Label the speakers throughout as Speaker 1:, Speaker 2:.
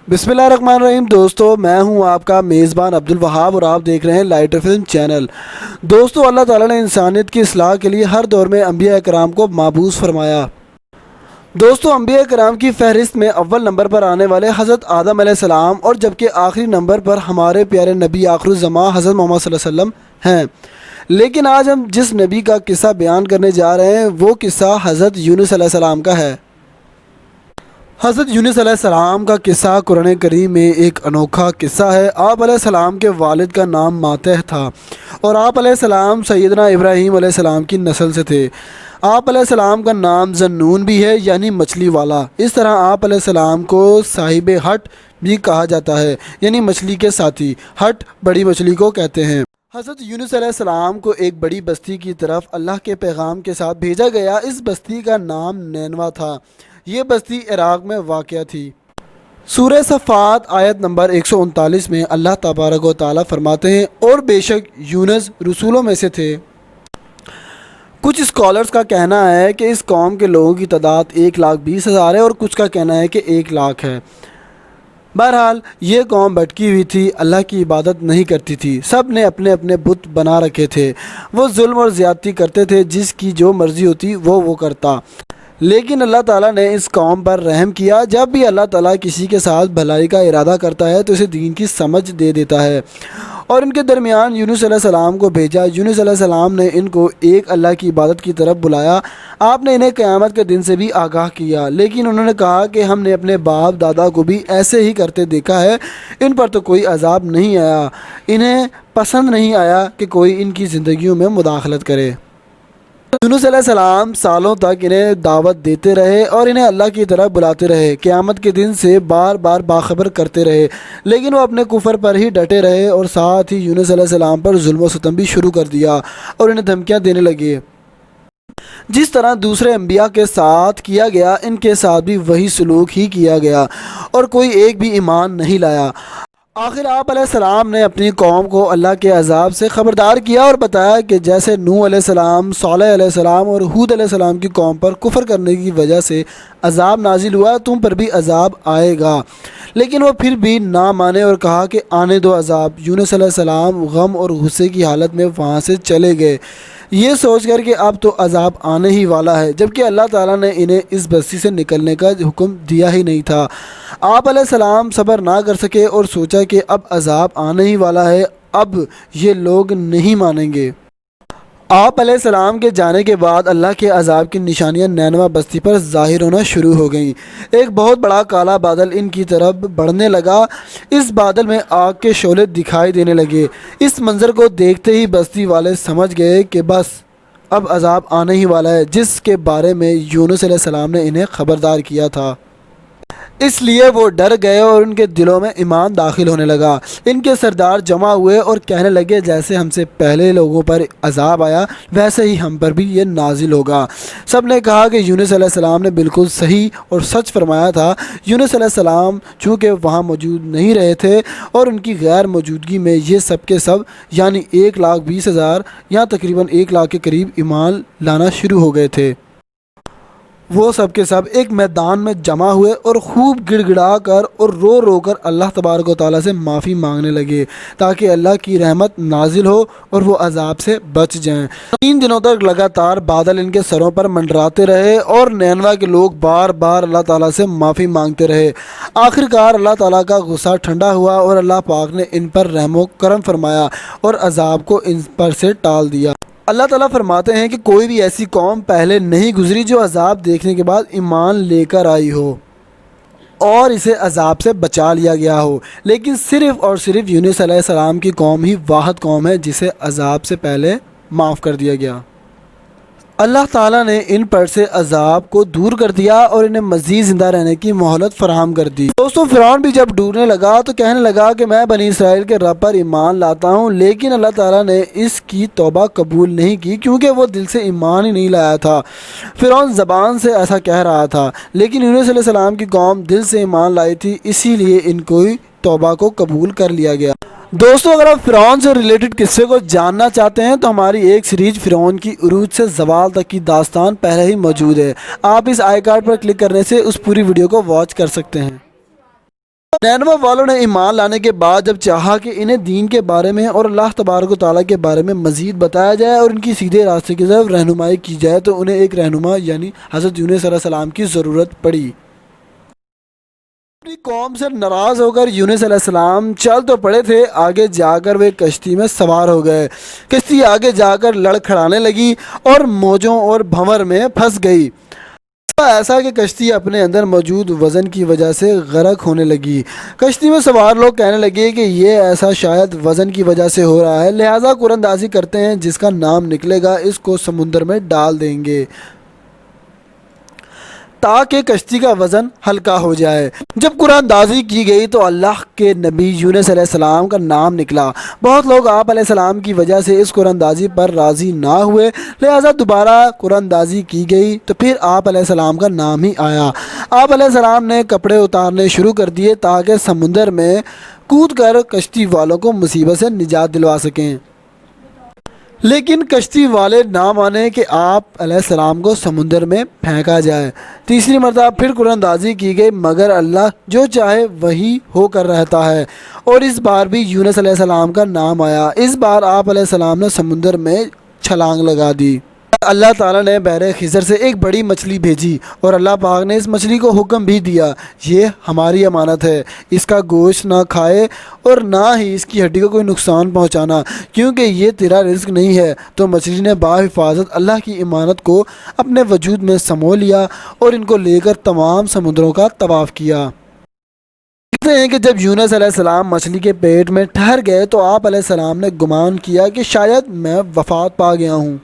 Speaker 1: बिस्मिल्लाहिर्रहमानिर्रहीम। दोस्तों, मैं हूं आपका मेज़बान अब्दुल वहाब और आप देख रहे हैं लाइटर फिल्म चैनल। दोस्तों, अल्लाह ताला ने इंसानियत की इस्लाह के लिए हर दौर में अंबिया कराम को माबूस फरमाया। दोस्तों, अंबिया कराम की फहरिस्त में अव्वल नंबर पर आने वाले हज़रत आदम अलैहिस्सलाम और जबकि आखिरी नंबर पर हमारे प्यारे नबी आखिरुज़्ज़मा हज़रत मोहम्मद सल्लल्लाहु अलैहि वसल्लम हैं। लेकिन आज हम जिस नबी का किस्सा बयान करने जा रहे हैं वो किस्सा हज़रत यूनुस अलैहिस्सलाम का है। हज़रत यूनुस अलैहिस्सलाम का किस्सा कुरान करीम में एक अनोखा किस्सा है। आप अलैहिस्सलाम के वालिद का नाम मातह था और आप अलैहिस्सलाम सैयदना इब्राहीम अलैहिस्सलाम की नस्ल से थे। आप अलैहिस्सलाम का नाम ज़न्नून भी है, यानी मछली वाला। इस तरह आप अलैहिस्सलाम को साहिब हट भी कहा जाता है, यानी मछली के साथी। हट बड़ी मछली को कहते हैं। हज़रत यूनुस अलैहिस्सलाम को एक बड़ी बस्ती की तरफ अल्लाह के पैगाम के साथ भेजा गया। इस बस्ती का नाम नैनवा था। ये बस्ती इराक़ में वाक़या थी। सूरह सफ़ात आयत नंबर 139 में अल्लाह तबारक व तआला फरमाते हैं, और बेशक यूनुस रसूलों में से थे। कुछ स्कॉलर्स का कहना है कि इस कौम के लोगों की तादाद 1,20,000 है और कुछ का कहना है कि 1 लाख है। बहरहाल ये कौम भटकी हुई थी, अल्लाह की इबादत नहीं करती थी। सब ने अपने अपने बुत बना रखे थे। वो जुल्म और ज़्यादती करते थे, जिसकी जो मर्ज़ी होती वो करता। लेकिन अल्लाह ताला ने इस कौम पर रहम किया। जब भी अल्लाह ताला किसी के साथ भलाई का इरादा करता है तो इसे दीन की समझ दे देता है, और इनके दरमियान यूनुस अलैहिस्सलाम को भेजा। यूनुस अलैहिस्सलाम ने इनको एक अल्लाह की इबादत की तरफ बुलाया। आपने इन्हें क़यामत के दिन से भी आगाह किया, लेकिन उन्होंने कहा कि हमने अपने बाप दादा को भी ऐसे ही करते देखा है, इन पर तो कोई अजाब नहीं आया। इन्हें पसंद नहीं आया कि कोई इनकी ज़िंदगियों में मुदाखलत करे। यूनुस अलैहिस्सलाम सालों तक इन्हें दावत देते रहे और इन्हें अल्लाह की तरफ बुलाते रहे। क़यामत के दिन से बार बार बाखबर करते रहे, लेकिन वो अपने कुफर पर ही डटे रहे और साथ ही यूनुस अलैहिस्सलाम पर जुल्म व सितम भी शुरू कर दिया और इन्हें धमकियाँ देने लगे। जिस तरह दूसरे अंबिया के साथ किया गया, इनके साथ भी वही सलूक ही किया गया और कोई एक भी ईमान नहीं लाया। आखिर आप अलैहिस्सलाम ने अपनी कौम को अल्लाह के अजाब से ख़बरदार किया और बताया कि जैसे नूह अलैहिस्सलाम, सालेह अलैहिस्सलाम और हूद अलैहिस्सलाम की कौम पर कुफर करने की वजह से अजाब नाजिल हुआ, तुम पर भी अजाब आएगा। लेकिन वो फिर भी ना माने और कहा कि आने दो अजाब। यूनुस अलैहिस्सलाम गम और गुस्से की हालत में वहाँ से चले गए, ये सोच कर कि अब तो अजाब आने ही वाला है, जबकि अल्लाह ताला ने इन्हें इस बस्ती से निकलने का हुक्म दिया ही नहीं था। आप अलैहिस्सलाम सब्र ना कर सके और सोचा कि अब अजाब आने ही वाला है, अब ये लोग नहीं मानेंगे। आप अलैहिस्सलाम के जाने के बाद अल्लाह के अजाब की निशानियां नैनवा बस्ती पर ज़ाहिर होना शुरू हो गईं। एक बहुत बड़ा काला बादल इनकी तरफ बढ़ने लगा। इस बादल में आग के शोले दिखाई देने लगे। इस मंज़र को देखते ही बस्ती वाले समझ गए कि बस अब अजाब आने ही वाला है, जिसके बारे में यूनुस अलैहिस्सलाम ने इन्हें ख़बरदार किया था। इसलिए वो डर गए और उनके दिलों में ईमान दाखिल होने लगा। इनके सरदार जमा हुए और कहने लगे, जैसे हमसे पहले लोगों पर अजाब आया वैसे ही हम पर भी ये नाजिल होगा। सब ने कहा कि यूनुस अलैहिस्सलाम ने बिल्कुल सही और सच फरमाया था। यूनुस अलैहिस्सलाम चूँकि वहाँ मौजूद नहीं रहे थे और उनकी गैर मौजूदगी में ये सब के सब यानी 1,20,000 या तकरीबन 1 लाख के करीब ईमान लाना शुरू हो गए थे। वो सब के सब एक मैदान में जमा हुए और खूब गिड़गिड़ा कर और रो रो कर अल्लाह तबारक व तआला से माफ़ी मांगने लगे, ताकि अल्लाह की रहमत नाजिल हो और वो अजाब से बच जाएं। 3 दिनों तक लगातार बादल इनके सरों पर मंडराते रहे और नैनवा के लोग बार बार अल्लाह ताला से माफ़ी मांगते रहे। आखिरकार अल्लाह ताला का गुस्सा ठंडा हुआ और अल्लाह पाक ने इन पर रहम व करम फरमाया और अजाब को इन पर से टाल दिया। अल्लाह ताला फरमाते हैं कि कोई भी ऐसी कौम पहले नहीं गुजरी जो अजाब देखने के बाद ईमान लेकर आई हो और इसे अजाब से बचा लिया गया हो, लेकिन सिर्फ़ और सिर्फ यूनुस अलैहिस्सलाम की कौम ही वाहिद कौम है जिसे अजाब से पहले माफ़ कर दिया गया। अल्लाह ताला ने इन पर से अजाब को दूर कर दिया और इन्हें मज़ीद ज़िंदा रहने की मोहलत फराहम कर दी। दोस्तों, फ़िरौन भी जब डूबने लगा तो कहने लगा कि मैं बनी इसराइल के रब पर ईमान लाता हूँ, लेकिन अल्लाह ताला ने इसकी तौबा कबूल नहीं की क्योंकि वो दिल से ईमान ही नहीं लाया था। फ़िरौन ज़बान से ऐसा कह रहा था, लेकिन यूनुस अलैहिस्सलाम की कौम दिल से ईमान लाई थी, इसीलिए इनको तौबा को कबूल कर लिया गया। दोस्तों, अगर आप फ़िरौन से रिलेटेड किस्से को जानना चाहते हैं तो हमारी एक सीरीज फ़िरौन की उरूज से ज़वाल तक की दास्तान पहले ही मौजूद है। आप इस आई कार्ड पर क्लिक करने से उस पूरी वीडियो को वॉच कर सकते हैं। نینوہ والوں نے ایمان لانے کے بعد جب چاہا کہ انہیں دین کے بارے میں اور اللہ تبارک و تعالیٰ کے بارے میں مزید بتایا جائے اور ان کی سیدھے راستے کی طرف رہنمائی کی جائے تو انہیں ایک رہنما یعنی حضرت یونس علیہ السلام کی ضرورت پڑی۔ اپنی قوم سے ناراض ہو کر یونس علیہ السلام چل تو پڑے تھے، آگے جا کر وہ کشتی میں سوار ہو گئے۔ کشتی آگے جا کر لڑکھڑانے لگی اور موجوں اور بھنور میں پھنس گئی، ایسا کہ کشتی اپنے اندر موجود وزن کی وجہ سے غرق ہونے لگی۔ کشتی میں سوار لوگ کہنے لگے کہ یہ ایسا شاید وزن کی وجہ سے ہو رہا ہے، لہٰذا قرآن اندازی کرتے ہیں جس کا نام نکلے گا اس کو سمندر میں ڈال دیں گے تاکہ کشتی کا وزن ہلکا ہو جائے۔ جب قرآن اندازی کی گئی تو اللہ کے نبی یونس علیہ السلام کا نام نکلا۔ بہت لوگ آپ علیہ السلام کی وجہ سے اس قرآن اندازی پر راضی نہ ہوئے، لہٰذا دوبارہ قرآن اندازی کی گئی تو پھر آپ علیہ السلام کا نام ہی آیا۔ آپ علیہ السلام نے کپڑے اتارنے شروع کر دیے تاکہ سمندر میں کود کر کشتی والوں کو مصیبت سے نجات دلوا سکیں، لیکن کشتی والے نہ مانے کہ آپ علیہ السلام کو سمندر میں پھینکا جائے۔ تیسری مرتبہ پھر قرآن اندازی کی گئی، مگر اللہ جو چاہے وہی ہو کر رہتا ہے، اور اس بار بھی یونس علیہ السلام کا نام آیا۔ اس بار آپ علیہ السلام نے سمندر میں چھلانگ لگا دی۔ اللہ تعالیٰ نے بحر خضر سے ایک بڑی مچھلی بھیجی اور اللہ پاک نے اس مچھلی کو حکم بھی دیا، یہ ہماری امانت ہے، اس کا گوشت نہ کھائے اور نہ ہی اس کی ہڈی کو کوئی نقصان پہنچانا، کیونکہ یہ تیرا رزق نہیں ہے۔ تو مچھلی نے بحفاظت اللہ کی امانت کو اپنے وجود میں سمو لیا اور ان کو لے کر تمام سمندروں کا طواف کیا۔ کہتے ہیں کہ جب یونس علیہ السلام مچھلی کے پیٹ میں ٹھہر گئے تو آپ علیہ السلام نے گمان کیا کہ شاید میں وفات پا گیا ہوں۔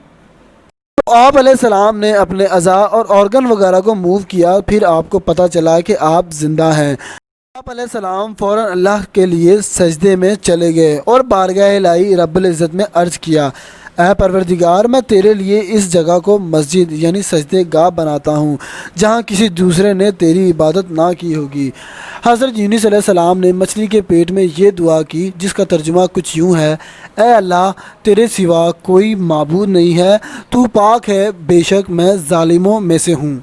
Speaker 1: تو آپ علیہ السلام نے اپنے اعضاء اور آرگن وغیرہ کو موو کیا، پھر آپ کو پتہ چلا کہ آپ زندہ ہیں۔ آپ علیہ السلام فوراً اللہ کے لیے سجدے میں چلے گئے اور بارگاہ الہی رب العزت میں عرض کیا، اے پروردگار، میں تیرے لیے اس جگہ کو مسجد یعنی سجدے گاہ بناتا ہوں جہاں کسی دوسرے نے تیری عبادت نہ کی ہوگی۔ حضرت یونس علیہ السلام نے مچھلی کے پیٹ میں یہ دعا کی جس کا ترجمہ کچھ یوں ہے، اے اللہ، تیرے سوا کوئی معبود نہیں ہے، تو پاک ہے، بے شک میں ظالموں میں سے ہوں۔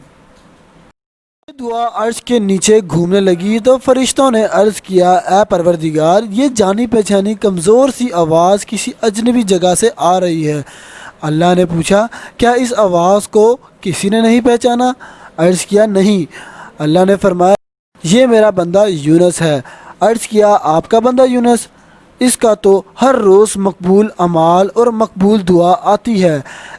Speaker 1: یہ دعا عرش کے نیچے گھومنے لگی تو فرشتوں نے عرض کیا، اے پروردگار، یہ جانی پہچانی کمزور سی آواز کسی اجنبی جگہ سے آ رہی ہے۔ اللہ نے پوچھا، کیا اس آواز کو کسی نے نہیں پہچانا؟ عرض کیا، نہیں۔ اللہ نے فرمایا، یہ میرا بندہ یونس ہے۔ عرض کیا، آپ کا بندہ یونس؟ اس کا تو ہر روز مقبول اعمال اور مقبول دعا آتی ہے۔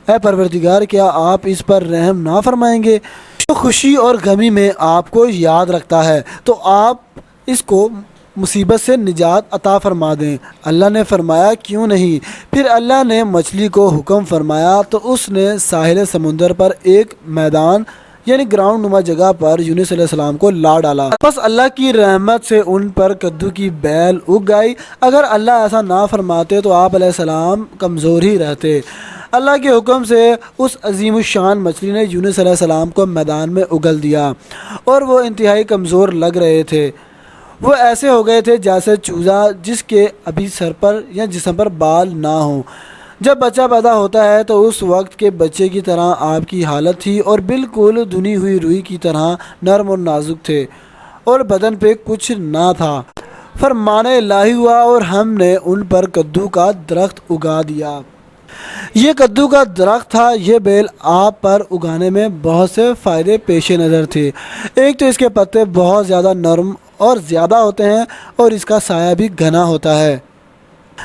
Speaker 1: اے پروردگار، کیا آپ اس پر رحم نہ فرمائیں گے؟ جو خوشی اور غمی میں آپ کو یاد رکھتا ہے تو آپ اس کو مصیبت سے نجات عطا فرما دیں۔ اللہ نے فرمایا، کیوں نہیں۔ پھر اللہ نے مچھلی کو حکم فرمایا تو اس نے ساحل سمندر پر ایک میدان یعنی گراؤنڈ نما جگہ پر یونس علیہ السلام کو لا ڈالا۔ بس اللہ کی رحمت سے ان پر کدو کی بیل اگ گئی۔ اگر اللہ ایسا نہ فرماتے تو آپ علیہ السلام کمزور ہی رہتے۔ اللہ کے حکم سے اس عظیم الشان مچھلی نے یونس علیہ السلام کو میدان میں اگل دیا اور وہ انتہائی کمزور لگ رہے تھے۔ وہ ایسے ہو گئے تھے جیسے چوزا جس کے ابھی سر پر یا جسم پر بال نہ ہوں۔ جب بچہ پیدا ہوتا ہے تو اس وقت کے بچے کی طرح آپ کی حالت تھی اور بالکل دھنی ہوئی روئی کی طرح نرم اور نازک تھے اور بدن پہ کچھ نہ تھا۔ فرمان الہی ہوا اور ہم نے ان پر کدو کا درخت اگا دیا۔ یہ کدو کا درخت تھا۔ یہ بیل آپ پر اگانے میں بہت سے فائدے پیش نظر تھے۔ ایک تو اس کے پتے بہت زیادہ نرم اور زیادہ ہوتے ہیں اور اس کا سایہ بھی گھنا ہوتا ہے۔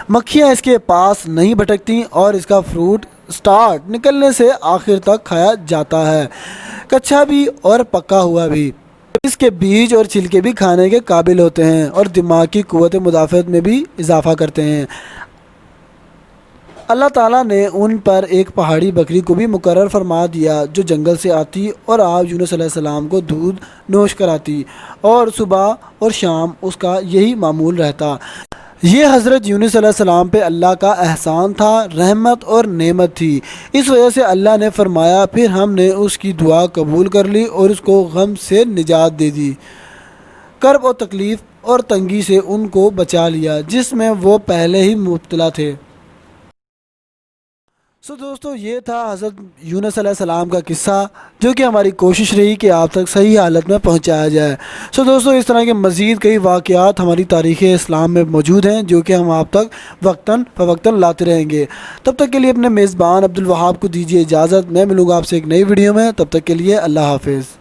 Speaker 1: مکھیاں اس کے پاس نہیں بھٹکتی اور اس کا فروٹ سٹارٹ نکلنے سے آخر تک کھایا جاتا ہے، کچا بھی اور پکا ہوا بھی۔ اس کے بیج اور چھلکے بھی کھانے کے قابل ہوتے ہیں اور دماغ کی قوت مدافعت میں بھی اضافہ کرتے ہیں۔ اللہ تعالیٰ نے ان پر ایک پہاڑی بکری کو بھی مقرر فرما دیا جو جنگل سے آتی اور آپ یونس علیہ السلام کو دودھ نوش کراتی اور صبح اور شام اس کا یہی معمول رہتا۔ یہ حضرت یونس علیہ السلام پہ اللہ کا احسان تھا، رحمت اور نعمت تھی۔ اس وجہ سے اللہ نے فرمایا، پھر ہم نے اس کی دعا قبول کر لی اور اس کو غم سے نجات دے دی، کرب اور تکلیف اور تنگی سے ان کو بچا لیا جس میں وہ پہلے ہی مبتلا تھے۔ دوستو یہ تھا حضرت یونس علیہ السلام کا قصہ، جو کہ ہماری کوشش رہی کہ آپ تک صحیح حالت میں پہنچایا جائے۔ دوستو اس طرح کے مزید کئی واقعات ہماری تاریخ اسلام میں موجود ہیں، جو کہ ہم آپ تک وقتاً فوقتاً لاتے رہیں گے۔ تب تک کے لیے اپنے میزبان عبدالوہاب کو دیجیے اجازت، میں ملوں گا آپ سے ایک نئی ویڈیو میں، تب تک کے لیے اللہ حافظ۔